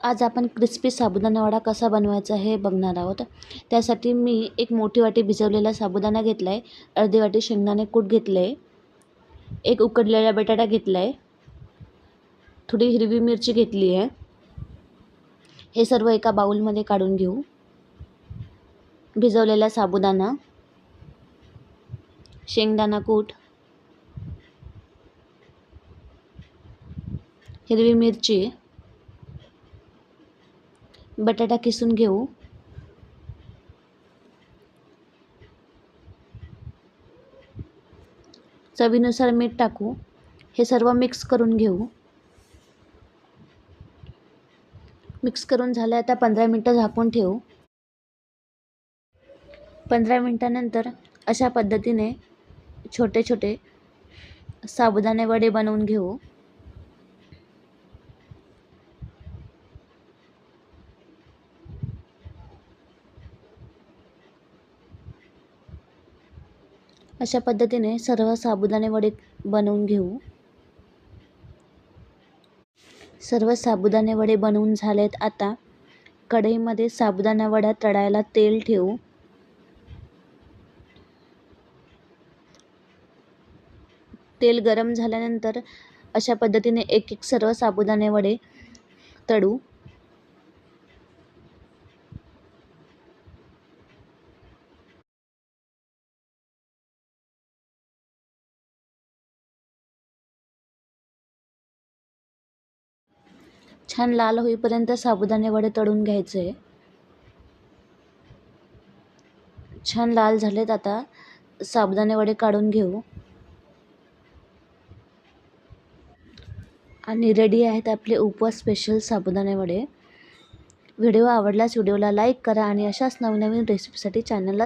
आज आपण क्रिस्पी साबुदाणा वडा कसा बनवायचा हे बघणार आहोत। त्यासाठी मी एक मोठी वाटी भिजवलेला साबुदाणा घेतला आहे, अर्धी वाटी शेंगदाणे कूट घेतले आहे, एक उकडलेला बटाटा घेतला आहे, थोडी हिरवी मिरची घेतली आहे। हे सर्व एका बाउलमध्ये काढून घेऊ। भिजवलेला साबुदाणा, शेंगदाणा कूट, हिरवी मिरची, बटाटा किसून घेऊ। चवीनुसार मीठ टाकू। हे सर्व मिक्स करून घेऊ। मिक्स करून झालं, आता 15 मिनटं झाकून ठेवू। 15 मिनटानंतर अशा पद्धतीने छोटे छोटे साबुदाणे वडे बनवून घेऊ। अशा पद्धतीने सर्व साबुदाणे वडे बनवून घेऊ। सर्व साबुदाणे वडे बनवून झालेत। आता कढईमध्ये साबुदाणा वडा तळायला तेल ठेवू। तेल गरम झाल्यानंतर अशा पद्धतीने एक एक सर्व साबुदाणे वडे तळू। छान लाल होईपर्यंत साबुदाणे वडे तळून घ्यायचे। छान लाल झालेत। आता साबुदाणे वडे काढून घेऊ आणि रेडी आहेत आपले उपवास स्पेशल साबुदाणे वडे। व्हिडिओ आवडल्यास व्हिडिओला लाईक करा आणि अशाच नवनवीन रेसिपीसाठी चॅनलला